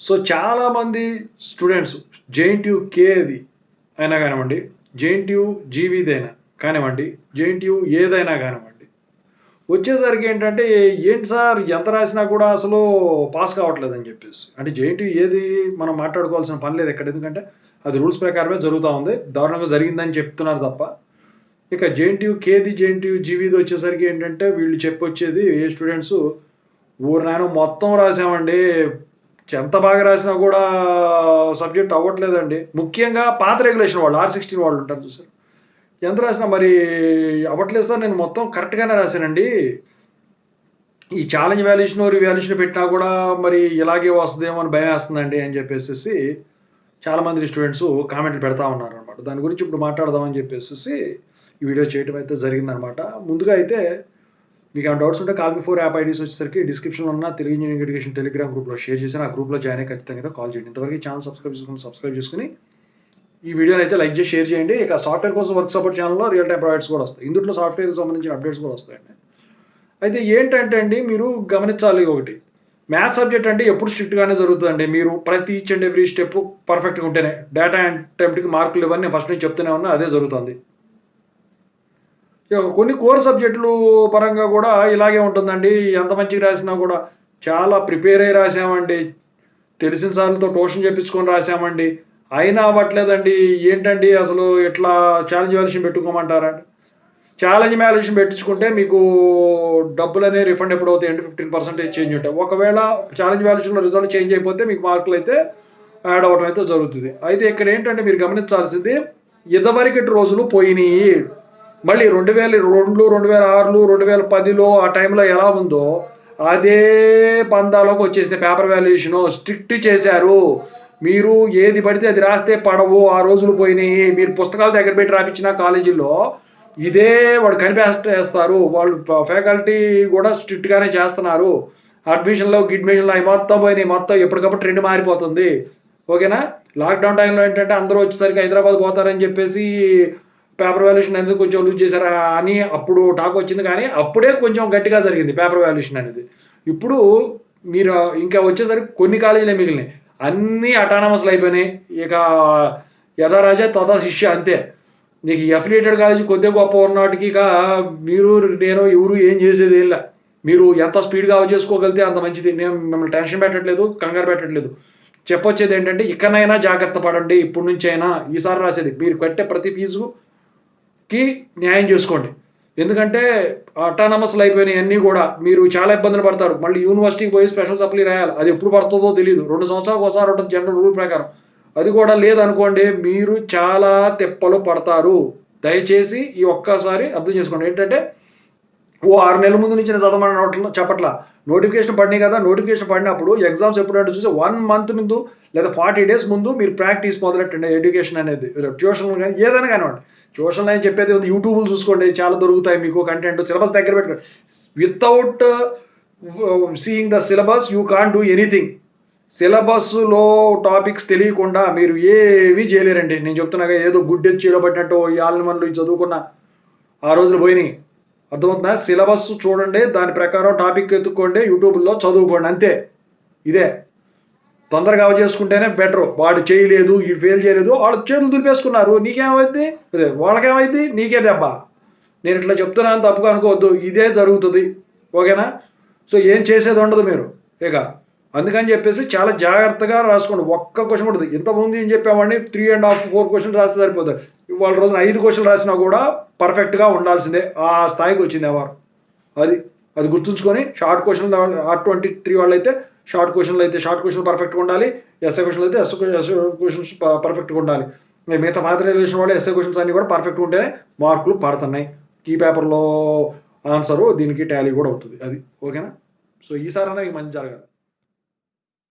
So చాలామంది students JNTU కేది అయినా కానివ్వండి, జేఎన్టీయూ జీవీదైనా కానివ్వండి, జేఎన్టీయూ ఏదైనా కానివ్వండి, వచ్చేసరికి ఏంటంటే ఏంటి సార్ ఎంత రాసినా కూడా అసలు పాస్ కావట్లేదని చెప్పేసి. అంటే జేఎన్టీయూ ఏది మనం మాట్లాడుకోవాల్సిన పని లేదు ఇక్కడ. ఎందుకంటే అది రూల్స్ ప్రకారమే జరుగుతూ ఉంది. దారుణంగా జరిగిందని చెప్తున్నారు తప్ప. ఇక జేఎన్టీయూ కేది, జేఎన్టీయూ జీవీది వచ్చేసరికి ఏంటంటే వీళ్ళు చెప్పొచ్చేది స్టూడెంట్స్ ఊరు నాయన మొత్తం రాసామండి, ఎంత బాగా రాసినా కూడా సబ్జెక్ట్ అవ్వట్లేదండి. ముఖ్యంగా పాత రెగ్యులేషన్ వాళ్ళు R16 వాళ్ళు ఉంటారు చూసారు, ఎంత రాసినా మరి అవ్వట్లేదు సార్, నేను మొత్తం కరెక్ట్గానే రాశానండి, ఈ ఛాలెంజ్ వాల్యుయేషన్ రివాల్యుయేషన్ పెట్టినా కూడా మరి ఇలాగే వస్తుందేమో అని భయం వేస్తుందండి అని చెప్పేసి చాలామంది స్టూడెంట్స్ కామెంట్లు పెడతా ఉన్నారు అనమాట. దాని గురించి ఇప్పుడు మాట్లాడదామని చెప్పేసి ఈ వీడియో చేయడం అయితే జరిగిందనమాట. ముందుగా అయితే మీకు ఏమైనా డౌట్స్ ఉంటే కాల్ బిఫోర్ యాప్ ఐడీస్ వచ్చేసరికి డిస్క్రిప్షన్లో ఉన్న తెలుగు ఇంజనీరింగ్ ఎడ్యుకేషన్ టెలిగ్రామ్ గ్రూప్లో షేర్ చేసి ఆ గ్రూప్లో జాయిన్ అయ్యి ఖచ్చితంగా కాల్ చేయండి. ఇంతవరకు ఛానల్ సబ్స్క్రైబ్ చేసుకుని ఈ వీడియోని అయితే లైక్ చేసి షేర్ చేయండి. ఇక సాఫ్ట్వేర్ కోసం వర్క్ సపోర్ట్ ఛానల్లో రియల్ టైం ప్రాజెక్ట్స్ కూడా వస్తాయి. ఇందులో సాఫ్ట్వేర్కి సంబంధించిన అప్డేట్స్ కూడా వస్తాయండి. అయితే ఏంటంటే అండి, మీరు గమనించాలి ఒకటి, మ్యాథ్స్ సబ్జెక్ట్ అంటే ఎప్పుడు స్ట్రిక్ట్గానే జరుగుతుందండి. మీరు ప్రతి ఈచ్ అండ్ ఎవ్రీ స్టెప్ పర్ఫెక్ట్గా ఉంటేనే డేటా అటెంప్ట్కి మార్కులు ఇవ్వని నేను ఫస్ట్ నుంచి చెప్తూనే ఉన్నా, అదే జరుగుతుంది. కొన్ని కోర్ సబ్జెక్టులు పరంగా కూడా ఇలాగే ఉంటుందండి. ఎంత మంచిగా రాసినా కూడా చాలా ప్రిపేర్ అయ్యి రాసామండి, తెలిసిన సార్లతో ట్యూషన్ చెప్పించుకొని రాసామండి, అయినా అవ్వట్లేదండి. ఏంటండి అసలు ఇట్లా ఛాలెంజ్ వాల్యుయేషన్ పెట్టుకోమంటారండి? ఛాలెంజ్ వాల్యుయేషన్ పెట్టించుకుంటే మీకు డబ్బులు అనేవి రిఫండ్ ఎప్పుడు అవుతాయండి? 15% చేంజ్ ఉంటాయి. ఒకవేళ ఛాలెంజ్ వాల్యుయేషన్లో రిజల్ట్ చేంజ్ అయిపోతే మీకు మార్కులు అయితే యాడ్ అవ్వడం అయితే జరుగుతుంది. అయితే ఇక్కడ ఏంటంటే మీరు గమనించాల్సింది, ఇదివరకటి రోజులు పోయినాయి. మళ్ళీ 2002, 2006, 2010లో ఆ టైంలో ఎలా ఉందో అదే పందాలోకి వచ్చేసింది. పేపర్ వాల్యుయేషన్ స్ట్రిక్ట్ చేశారు. మీరు ఏది పడితే అది రాస్తే పడవు, ఆ రోజులు పోయినాయి. మీరు పుస్తకాలు దగ్గర పెట్టి రాపించిన కాలేజీల్లో ఇదే వాడు కనిపెట్టేస్తారు. వాళ్ళు ఫ్యాకల్టీ కూడా స్ట్రిక్ట్గానే చేస్తున్నారు. అడ్మిషన్లో అవి మొత్తం పోయినాయి. మొత్తం ఎప్పటికప్పుడు ట్రెండ్ మారిపోతుంది. ఓకేనా? లాక్డౌన్ టైంలో ఏంటంటే అందరూ వచ్చేసరికి హైదరాబాద్ పోతారని చెప్పేసి పేపర్ వాల్యుయేషన్ అనేది కొంచెం లూజ్ చేశారా అని అప్పుడు టాక్ వచ్చింది. కానీ అప్పుడే కొంచెం గట్టిగా జరిగింది పేపర్ వాల్యుయేషన్ అనేది. ఇప్పుడు మీరు ఇంకా వచ్చేసరికి కొన్ని కాలేజీలే మిగిలినాయి, అన్నీ అటానమస్లు అయిపోయినాయి. ఇక యథా రాజా తథా శిష్య, అంతే. నీకు అఫిలియేటెడ్ కాలేజీ కొద్దిగా గొప్ప ఉన్నవాటికి ఇక మీరు నేను ఎవరు ఏం చేసేది ఏం లే. మీరు ఎంత స్పీడ్గా అవ చేసుకోగలిగితే అంత మంచిది. నేను మిమ్మల్ని టెన్షన్ పెట్టట్లేదు, కంగారు పెట్టట్లేదు. చెప్పొచ్చేది ఏంటంటే ఇకనైనా జాగ్రత్త పడండి. ఇప్పటి నుంచి అయినా ఈసారి రాసేది మీరు కట్టే ప్రతి ఫీజుకి న్యాయం చేసుకోండి. ఎందుకంటే అటానమస్లు అయిపోయినాయి అన్నీ కూడా. మీరు చాలా ఇబ్బందులు పడతారు. మళ్ళీ యూనివర్సిటీకి పోయి స్పెషల్ సప్లీ రాయాలి. అది ఎప్పుడు పడుతుందో తెలియదు. 2 సంవత్సరాలకు ఒకసారి ఉంటుంది జనరల్ రూల్ ప్రకారం. అది కూడా లేదనుకోండి, మీరు చాలా తిప్పలు పడతారు. దయచేసి ఈ ఒక్కసారి అర్థం చేసుకోండి. ఏంటంటే 6 నెలల ముందు నుంచి నేను చదవమని చెప్పట్లా. నోటిఫికేషన్ పడినాయి కదా, నోటిఫికేషన్ పడినప్పుడు ఎగ్జామ్స్ ఎప్పుడంటే చూసి 1 మంత్ ముందు లేదా 40 days ముందు మీరు ప్రాక్టీస్ మొదలెట్టండి. ఎడ్యుకేషన్ అనేది ట్యూషన్ కానీ ఏదైనా కానివ్వండి. ట్యూషన్ అని చెప్పేది యూట్యూబ్లో చూసుకోండి, చాలా దొరుకుతాయి మీకు కంటెంట్. సిలబస్ దగ్గర పెట్టుకోండి. Without seeing the syllabus you can't do anything. సిలబస్లో టాపిక్స్ తెలియకుండా మీరు ఏమీ చేయలేరండి. నేను చెప్తున్నాగా, ఏదో గుడ్డెచ్చి చీలబట్టినట్టు ఈ ఆల్మన్లు చదువుకున్న ఆ రోజులు పోయినాయి. అర్థమవుతుందా? సిలబస్ చూడండి, దాని ప్రకారం టాపిక్ ఎత్తుక్కోండి, యూట్యూబ్లో చదువుకోండి, అంతే. ఇదే తొందరగా చేసుకుంటేనే బెటర్. వాడు చేయలేదు, ఈ ఫెయిల్ చేయలేదు, వాళ్ళు చేతులు దులిపేసుకున్నారు, నీకేమైంది? అదే వాళ్ళకేమైంది, నీకే దెబ్బ. నేను ఇట్లా చెప్తున్నాను, తప్పుగా అనుకోవద్దు, ఇదే జరుగుతుంది. ఓకేనా? సో ఏం చేసేది ఉండదు మీరు ఇక. అందుకని చెప్పేసి చాలా జాగ్రత్తగా రాసుకోండి. ఒక్క క్వశ్చన్ ఉంటుంది. ఇంతకుముందు ఏం చెప్పామండి, 3.5, 4 క్వశ్చన్స్ రాస్తే సరిపోతుంది. ఇవాళ రోజున 5 క్వశ్చన్లు రాసినా కూడా పర్ఫెక్ట్గా ఉండాల్సిందే. ఆ స్థాయికి వచ్చింది ఎవరు. అది గుర్తుంచుకొని షార్ట్ క్వశ్చన్ R23 వాళ్ళు అయితే షార్ట్ క్వశ్చన్లు పర్ఫెక్ట్గా ఉండాలి. ఎస్ఏ క్వశ్చన్లు అయితే ఎస్ఏ క్వశ్చన్స్ పర్ఫెక్ట్గా ఉండాలి. మిగతా మాత్రం రిలేషన్ వాళ్ళు ఎస్ఏ క్వశ్చన్స్ అన్ని కూడా పర్ఫెక్ట్గా ఉంటేనే మార్కులు పడుతున్నాయి. కీ పేపర్లో ఆన్సరు దీనికి టాలీ కూడా అవుతుంది. అది ఓకేనా? సో ఈసారైనా మీకు మంచి జరగాలి.